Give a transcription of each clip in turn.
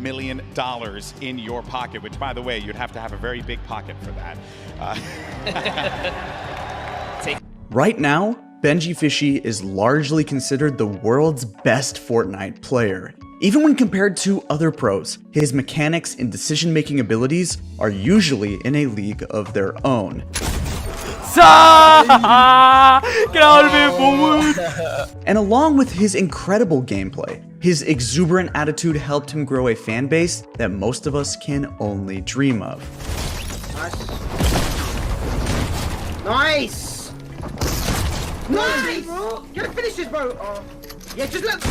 million in your pocket, which, by the way, you'd have to have a very big pocket for that. Right now, Benjyfishy is largely considered the world's best Fortnite player. Even when compared to other pros, his mechanics and decision-making abilities are usually in a league of their own. Get out of here, boy! And along with his incredible gameplay, his exuberant attitude helped him grow a fan base that most of us can only dream of. Nice! Nice! Get the finishes, bro! Yeah, just let.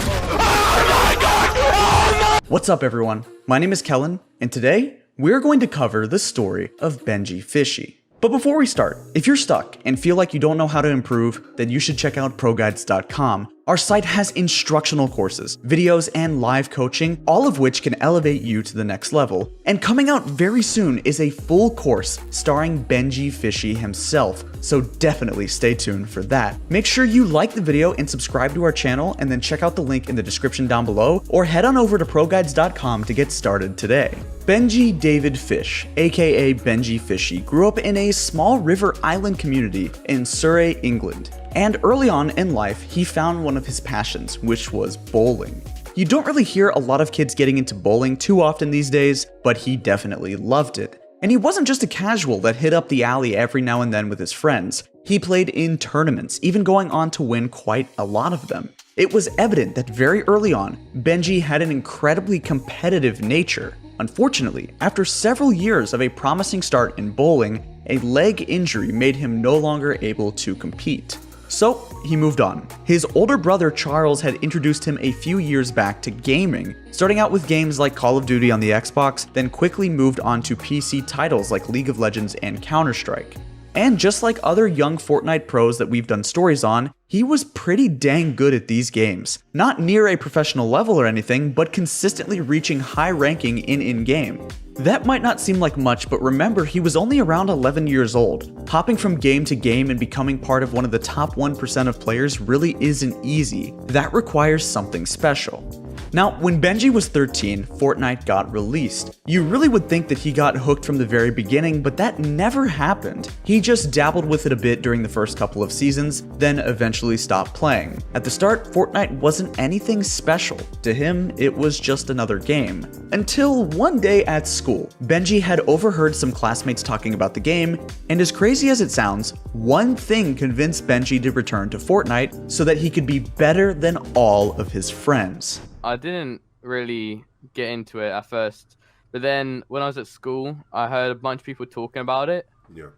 What's up, everyone? My name is Kellen, and today we're going to cover the story of Benjyfishy. But before we start, if you're stuck and feel like you don't know how to improve, then you should check out ProGuides.com. Our site has instructional courses, videos, and live coaching, all of which can elevate you to the next level. And coming out very soon is a full course starring Benjyfishy himself, so definitely stay tuned for that. Make sure you like the video and subscribe to our channel, and then check out the link in the description down below, or head on over to ProGuides.com to get started today. Benji David Fish, aka Benjyfishy, grew up in a small river island community in Surrey, England. And early on in life, he found one of his passions, which was bowling. You don't really hear a lot of kids getting into bowling too often these days, but he definitely loved it. And he wasn't just a casual that hit up the alley every now and then with his friends. He played in tournaments, even going on to win quite a lot of them. It was evident that very early on, Benji had an incredibly competitive nature. Unfortunately, after several years of a promising start in bowling, a leg injury made him no longer able to compete. So, he moved on. His older brother Charles had introduced him a few years back to gaming, starting out with games like Call of Duty on the Xbox, then quickly moved on to PC titles like League of Legends and Counter-Strike. And just like other young Fortnite pros that we've done stories on, he was pretty dang good at these games. Not near a professional level or anything, but consistently reaching high ranking in-game. That might not seem like much, but remember, he was only around 11 years old. Hopping from game to game and becoming part of one of the top 1% of players really isn't easy. That requires something special. Now, when Benji was 13, Fortnite got released. You really would think that he got hooked from the very beginning, but that never happened. He just dabbled with it a bit during the first couple of seasons, then eventually stopped playing. At the start, Fortnite wasn't anything special. To him, it was just another game. Until one day at school, Benji had overheard some classmates talking about the game, and as crazy as it sounds, one thing convinced Benji to return to Fortnite so that he could be better than all of his friends. I didn't really get into it at first, but then when I was at school, I heard a bunch of people talking about it. Yeah.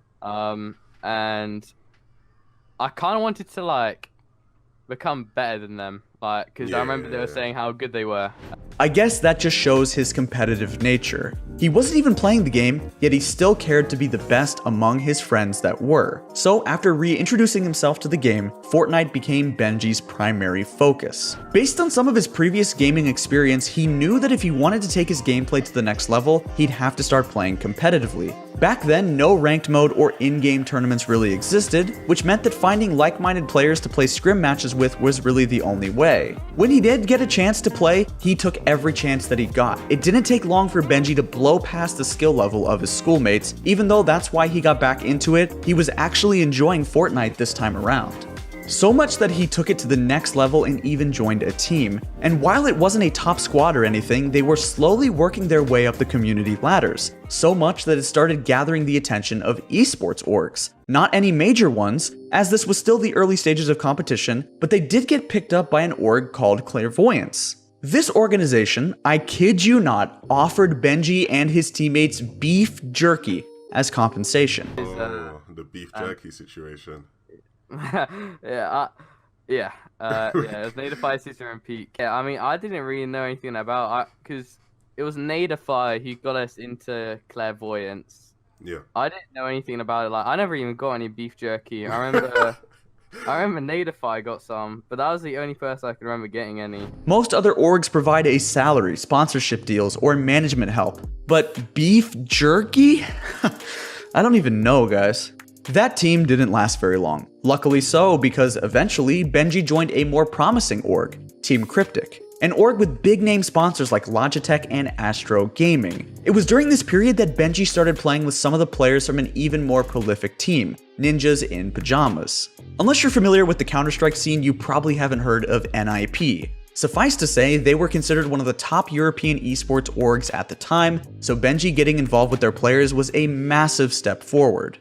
And I kind of wanted to like become better than them, like because I remember they were saying how good they were. I guess that just shows his competitive nature. He wasn't even playing the game, yet he still cared to be the best among his friends that were. So after reintroducing himself to the game, Fortnite became Benji's primary focus. Based on some of his previous gaming experience, he knew that if he wanted to take his gameplay to the next level, he'd have to start playing competitively. Back then, no ranked mode or in-game tournaments really existed, which meant that finding like-minded players to play scrim matches with was really the only way. When he did get a chance to play, he took every chance that he got. It didn't take long for Benji to blow past the skill level of his schoolmates. Even though that's why he got back into it, he was actually enjoying Fortnite this time around. So much that he took it to the next level and even joined a team. And while it wasn't a top squad or anything, they were slowly working their way up the community ladders. So much that it started gathering the attention of esports orgs. Not any major ones, as this was still the early stages of competition, but they did get picked up by an org called Clairvoyance. This organization, I kid you not, offered Benji and his teammates beef jerky as compensation. The beef jerky situation. Yeah, it was Nadify, Sister, and Peak. Yeah, I mean, I didn't really know anything about it, because it was Nadify who got us into Clairvoyance. Yeah. I didn't know anything about it. Like, I never even got any beef jerky. I remember Nadify got some, but that was the only person I can remember getting any. Most other orgs provide a salary, sponsorship deals, or management help, but beef jerky? I don't even know, guys. That team didn't last very long. Luckily so, because eventually Benji joined a more promising org, Team Cryptic. an org with big name sponsors like Logitech and Astro Gaming. It was during this period that Benji started playing with some of the players from an even more prolific team, Ninjas in Pajamas. Unless you're familiar with the Counter-Strike scene, you probably haven't heard of NIP. Suffice to say, they were considered one of the top European esports orgs at the time, so Benji getting involved with their players was a massive step forward.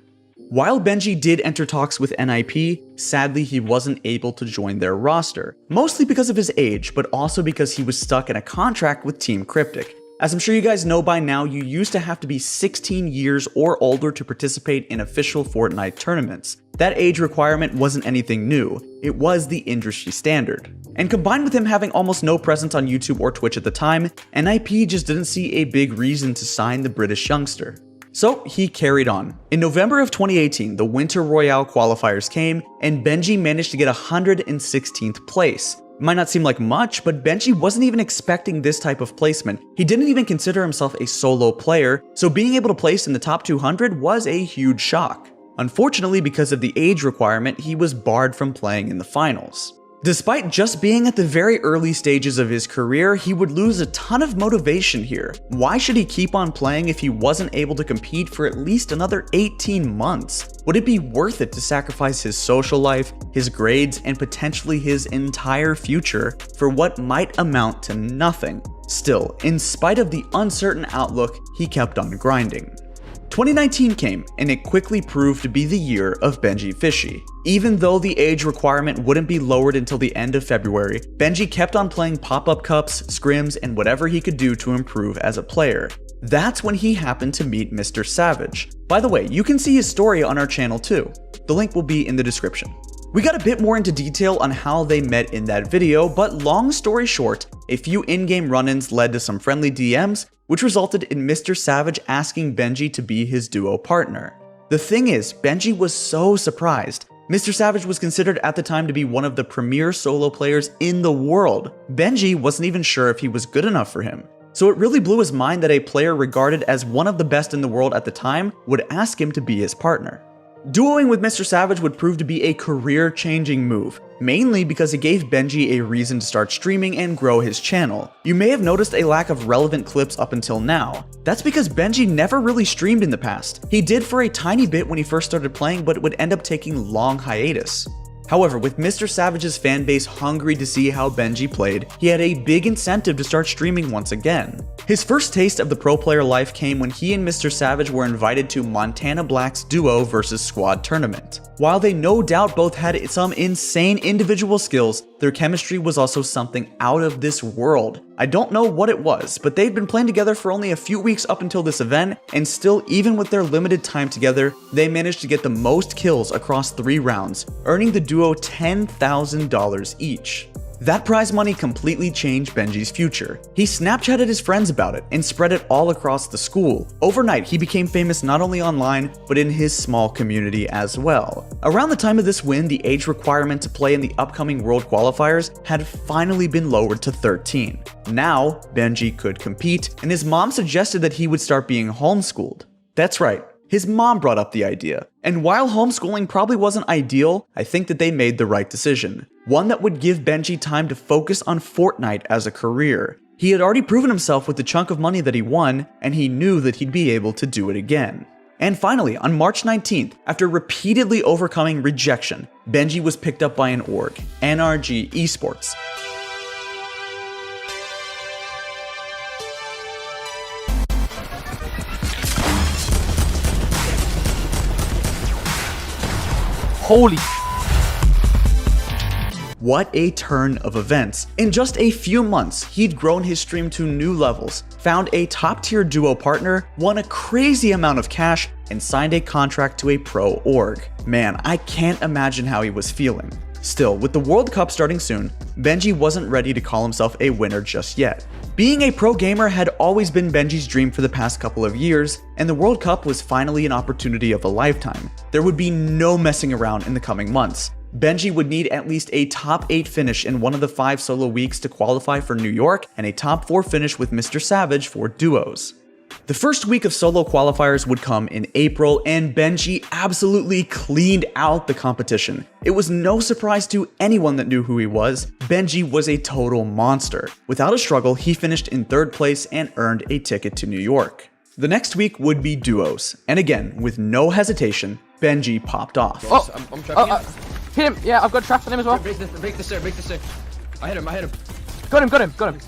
While Benji did enter talks with NIP, sadly he wasn't able to join their roster, mostly because of his age, but also because he was stuck in a contract with Team Cryptic. As I'm sure you guys know by now, you used to have to be 16 years or older to participate in official Fortnite tournaments. That age requirement wasn't anything new, it was the industry standard. And combined with him having almost no presence on YouTube or Twitch at the time, NIP just didn't see a big reason to sign the British youngster. So he carried on. In November of 2018, the Winter Royale qualifiers came, and Benji managed to get 116th place. It might not seem like much, but Benji wasn't even expecting this type of placement. He didn't even consider himself a solo player, so being able to place in the top 200 was a huge shock. Unfortunately, because of the age requirement, he was barred from playing in the finals. Despite just being at the very early stages of his career, he would lose a ton of motivation here. Why should he keep on playing if he wasn't able to compete for at least another 18 months? Would it be worth it to sacrifice his social life, his grades, and potentially his entire future for what might amount to nothing? Still, in spite of the uncertain outlook, he kept on grinding. 2019 came, and it quickly proved to be the year of Benjyfishy. Even though the age requirement wouldn't be lowered until the end of February, Benji kept on playing pop-up cups, scrims, and whatever he could do to improve as a player. That's when he happened to meet Mr. Savage. By the way, you can see his story on our channel too. The link will be in the description. We got a bit more into detail on how they met in that video, but long story short, a few in-game run-ins led to some friendly DMs, which resulted in Mr. Savage asking Benji to be his duo partner. The thing is, Benji was so surprised. Mr. Savage was considered at the time to be one of the premier solo players in the world. Benji wasn't even sure if he was good enough for him. So it really blew his mind that a player regarded as one of the best in the world at the time would ask him to be his partner. Duoing with Mr. Savage would prove to be a career-changing move, mainly because it gave Benji a reason to start streaming and grow his channel. You may have noticed a lack of relevant clips up until now. That's because Benji never really streamed in the past. He did for a tiny bit when he first started playing, but would end up taking long hiatus. However, with Mr. Savage's fanbase hungry to see how Benji played, he had a big incentive to start streaming once again. His first taste of the pro player life came when he and Mr. Savage were invited to Montana Black's Duo vs Squad tournament. While they no doubt both had some insane individual skills, their chemistry was also something out of this world. I don't know what it was, but they'd been playing together for only a few weeks up until this event, and still, even with their limited time together, they managed to get the most kills across 3 rounds, earning the duo $10,000 each. That prize money completely changed Benji's future. He Snapchatted his friends about it and spread it all across the school. Overnight, he became famous not only online, but in his small community as well. Around the time of this win, the age requirement to play in the upcoming World Qualifiers had finally been lowered to 13. Now, Benji could compete, and his mom suggested that he would start being homeschooled. That's right. His mom brought up the idea. And while homeschooling probably wasn't ideal, I think that they made the right decision. One that would give Benji time to focus on Fortnite as a career. He had already proven himself with the chunk of money that he won, and he knew that he'd be able to do it again. And finally, on March 19th, after repeatedly overcoming rejection, Benji was picked up by an org, NRG Esports. Holy. What a turn of events. In just a few months, he'd grown his stream to new levels, found a top-tier duo partner, won a crazy amount of cash, and signed a contract to a pro org. Man, I can't imagine how he was feeling. Still, with the World Cup starting soon, Benji wasn't ready to call himself a winner just yet. Being a pro gamer had always been Benji's dream for the past couple of years, and the World Cup was finally an opportunity of a lifetime. There would be no messing around in the coming months. Benji would need at least a top 8 finish in one of the 5 solo weeks to qualify for New York, and a top 4 finish with Mr. Savage for duos. The first week of solo qualifiers would come in April, and Benji absolutely cleaned out the competition. It was no surprise to anyone that knew who he was. Benji was a total monster. Without a struggle, he finished in 3rd place and earned a ticket to New York. The next week would be duos, and again, with no hesitation, Benji popped off. Oh, I'm trapping him. hit him. Yeah, I've got a trap on him as well. Break this, sir. I hit him. Got him.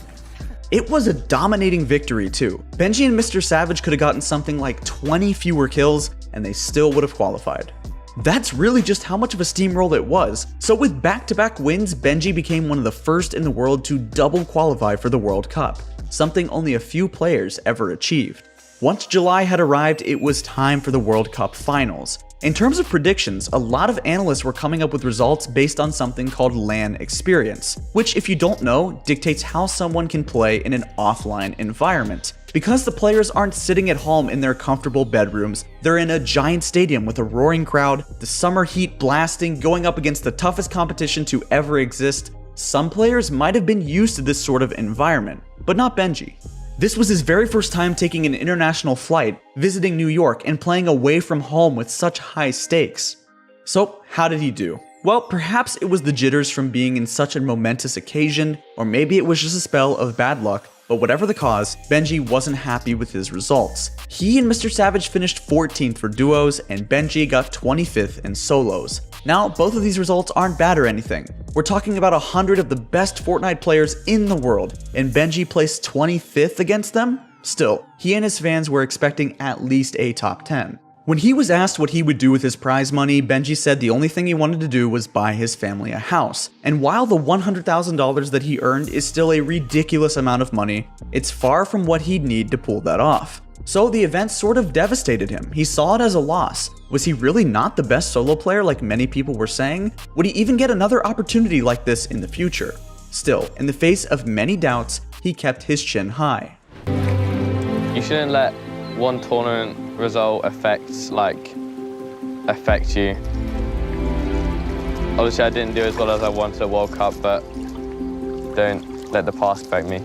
It was a dominating victory too. Benji and Mr. Savage could have gotten something like 20 fewer kills, and they still would have qualified. That's really just how much of a steamroll it was. So with back-to-back wins, Benji became one of the first in the world to double qualify for the World Cup, something only a few players ever achieved. Once July had arrived, it was time for the World Cup finals. In terms of predictions, a lot of analysts were coming up with results based on something called LAN experience, which, if you don't know, dictates how someone can play in an offline environment. Because the players aren't sitting at home in their comfortable bedrooms, they're in a giant stadium with a roaring crowd, the summer heat blasting, going up against the toughest competition to ever exist. Some players might have been used to this sort of environment, but not Benji. This was his very first time taking an international flight, visiting New York, and playing away from home with such high stakes. So, how did he do? Well, perhaps it was the jitters from being in such a momentous occasion, or maybe it was just a spell of bad luck, but whatever the cause, Benji wasn't happy with his results. He and Mr. Savage finished 14th for duos, and Benji got 25th in solos. Now, both of these results aren't bad or anything. We're talking about 100 of the best Fortnite players in the world, and Benji placed 25th against them? Still, he and his fans were expecting at least a top 10. When he was asked what he would do with his prize money, Benji said the only thing he wanted to do was buy his family a house. And while the $100,000 that he earned is still a ridiculous amount of money, it's far from what he'd need to pull that off. So the event sort of devastated him. He saw it as a loss. Was he really not the best solo player like many people were saying? Would he even get another opportunity like this in the future? Still, in the face of many doubts, he kept his chin high. You shouldn't let one tournament result affect you. Obviously I didn't do as well as I wanted at World Cup, but don't let the past affect me.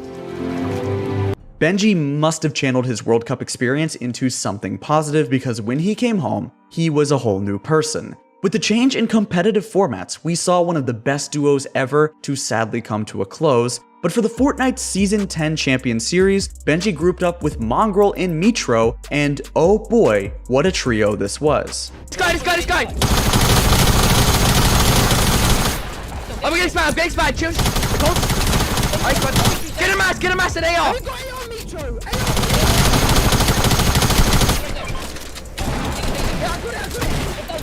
Benji must have channeled his World Cup experience into something positive, because when he came home, he was a whole new person. With the change in competitive formats, we saw one of the best duos ever to sadly come to a close. But for the Fortnite Season 10 Champion Series, Benji grouped up with Mongrel and Mitro, and oh boy, what a trio this was. This guy! I'm getting spammed, chill. Get him, an AR!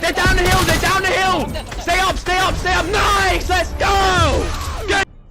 They're down the hill! Stay up! Nice! Let's go!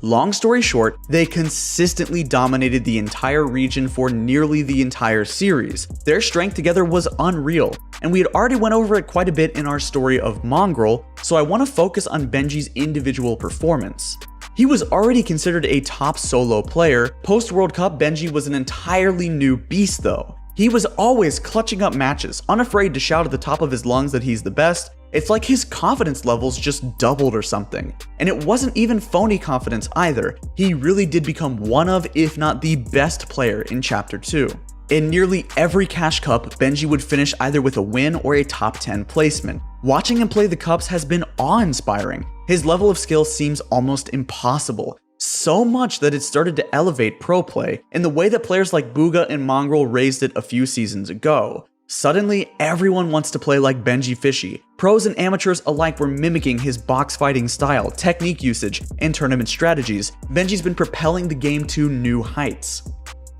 Long story short, they consistently dominated the entire region for nearly the entire series. Their strength together was unreal, and we had already went over it quite a bit in our story of Mongrel, so I want to focus on Benji's individual performance. He was already considered a top solo player. Post-World Cup, Benji was an entirely new beast though. He was always clutching up matches, unafraid to shout at the top of his lungs that he's the best. It's like his confidence levels just doubled or something. And it wasn't even phony confidence either. He really did become one of, if not the best player in Chapter 2. In nearly every Cash Cup, Benji would finish either with a win or a top 10 placement. Watching him play the cups has been awe-inspiring. His level of skill seems almost impossible. So much that it started to elevate pro play in the way that players like Booga and Mongrel raised it a few seasons ago. Suddenly, everyone wants to play like Benjyfishy. Pros and amateurs alike were mimicking his box fighting style, technique usage, and tournament strategies. Benji's been propelling the game to new heights.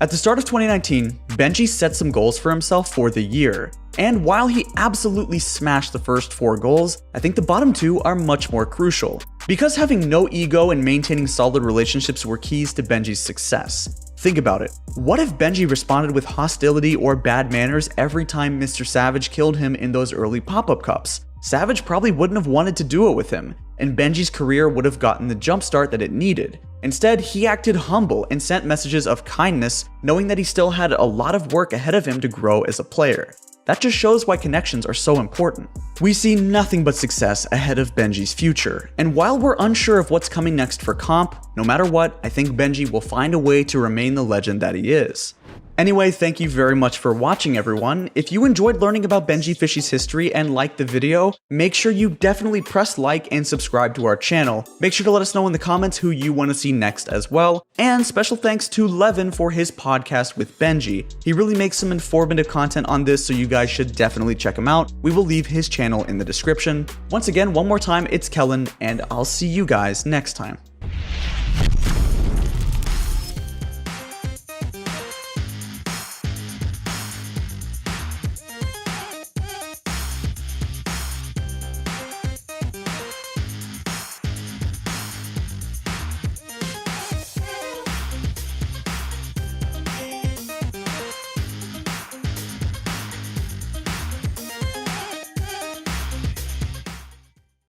At the start of 2019, Benji set some goals for himself for the year. And while he absolutely smashed the first 4 goals, I think the bottom 2 are much more crucial. Because having no ego and maintaining solid relationships were keys to Benji's success. Think about it. What if Benji responded with hostility or bad manners every time Mr. Savage killed him in those early pop-up cups? Savage probably wouldn't have wanted to duo with him, and Benji's career would have gotten the jumpstart that it needed. Instead, he acted humble and sent messages of kindness, knowing that he still had a lot of work ahead of him to grow as a player. That just shows why connections are so important. We see nothing but success ahead of Benji's future, and while we're unsure of what's coming next for Comp, no matter what, I think Benji will find a way to remain the legend that he is. Anyway, thank you very much for watching, everyone. If you enjoyed learning about Benjyfishy's history and liked the video, make sure you definitely press like and subscribe to our channel. Make sure to let us know in the comments who you want to see next as well. And special thanks to Levin for his podcast with Benji. He really makes some informative content on this, so you guys should definitely check him out. We will leave his channel in the description. Once again, one more time, it's Kellen, and I'll see you guys next time.